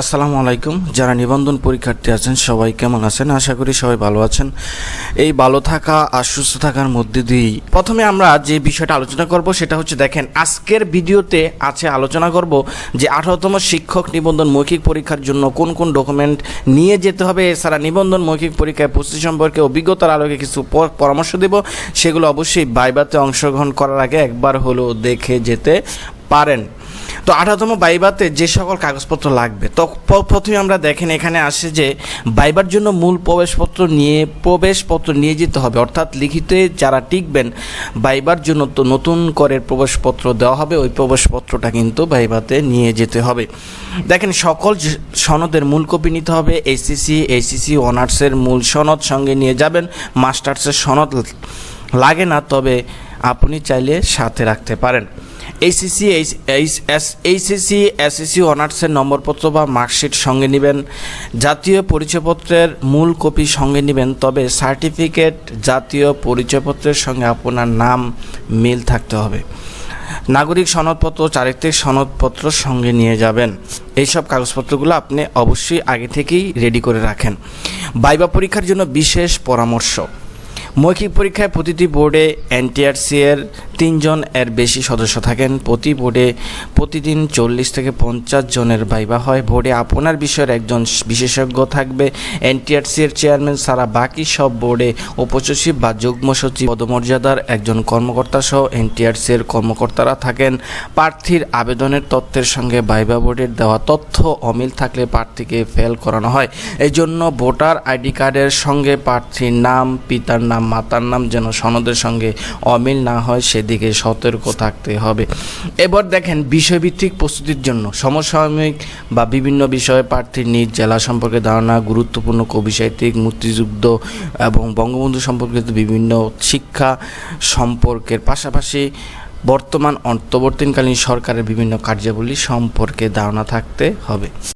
আসসালামু আলাইকুম। যারা নিবন্ধন পরীক্ষার্থী আছেন সবাই কেমন আছেন? আশা করি সবাই ভালো আছেন। এই ভালো থাকা আর সুস্থ থাকার মধ্যে দিয়েই প্রথমে আমরা যে বিষয়টা আলোচনা করব সেটা হচ্ছে, দেখেন আজকের ভিডিওতে আলোচনা করব যে 18তম শিক্ষক নিবন্ধন মৌখিক পরীক্ষার জন্য কোন কোন ডকুমেন্ট নিয়ে যেতে হবে। এছাড়া নিবন্ধন মৌখিক পরীক্ষায় প্রস্তুতি সম্পর্কে অভিজ্ঞতার আলোকে কিছু পরামর্শ দেব। সেগুলো অবশ্যই ভাইভাতে অংশগ্রহণ করার আগে একবার হলেও দেখে যেতে পারেন। তো 18তম ভাইভাতে যে সকল কাগজপত্র লাগবে, তো প্রথমে আমরা দেখেন এখানে আসে যে ভাইবার জন্য মূল প্রবেশপত্র নিয়ে যেতে হবে, অর্থাৎ লিখিতে যারা টিকবেন ভাইবার জন্য তো নতুন করে প্রবেশপত্র দেওয়া হবে, ওই প্রবেশপত্রটা কিন্তু ভাইভাতে নিয়ে যেতে হবে। দেখেন সকল সনদের মূল কপি নিতে হবে। এইচএসসি অনার্সের মূল সনদ সঙ্গে নিয়ে যাবেন। মাস্টার্সের সনদ লাগে না, তবে আপনি চাইলে সাথে রাখতে পারেন। এসএসসি অনার্সের নম্বরপত্র বা মার্কশিট সঙ্গে নেবেন। জাতীয় পরিচয়পত্রের মূল কপি সঙ্গে নেবেন, তবে সার্টিফিকেট জাতীয় পরিচয়পত্রের সঙ্গে আপনার নাম মিল থাকতে হবে। নাগরিক সনদপত্র, চারিত্রিক সনদপত্র সঙ্গে নিয়ে যাবেন। এইসব কাগজপত্রগুলো আপনি অবশ্যই আগে থেকেই রেডি করে রাখেন। ভাইভা পরীক্ষার জন্য বিশেষ পরামর্শ: মৌখিক পরীক্ষায় প্রতিটি বোর্ডে এনটিআরসি এর 3 জন এর বেশি সদস্য থাকেন। প্রতি বোর্ডে প্রতিদিন 40 থেকে 50 জনের ভাইভা হয়। বোর্ডে আপনার বিষয়ের একজন বিশেষজ্ঞ থাকবে। এনটিআরসি এর চেয়ারম্যান ছাড়া বাকি সব বোর্ডে উপসচিব বা যুগ্ম সচিব পদমর্যাদার একজন কর্মকর্তা সহ এনটিআরসি এর কর্মকর্তারা থাকেন। প্রার্থীর আবেদনের তথ্যের সঙ্গে ভাইভা বোর্ডের দেওয়া তথ্য অমিল থাকলে প্রার্থীকে ফেল করানো হয়। এই জন্য ভোটার আইডি কার্ডের সঙ্গে প্রার্থীর নাম, পিতার নাম, মাতার নাম যেন সনদের সঙ্গে অমিল না হয় সেদিকে সতর্ক থাকতে হবে। এবার দেখেন বিষয়ভিত্তিক প্রস্তুতির জন্য সমসাময়িক বা বিভিন্ন বিষয়ে প্রার্থীর নিজ জেলা সম্পর্কে ধারণা, গুরুত্বপূর্ণ কবি সাহিত্যিক, মুক্তিযুদ্ধ এবং বঙ্গবন্ধু সম্পর্কিত বিভিন্ন শিক্ষা সম্পর্কের পাশাপাশি বর্তমান অন্তর্বর্তীকালীন সরকারের বিভিন্ন কার্যাবলী সম্পর্কে ধারণা থাকতে হবে।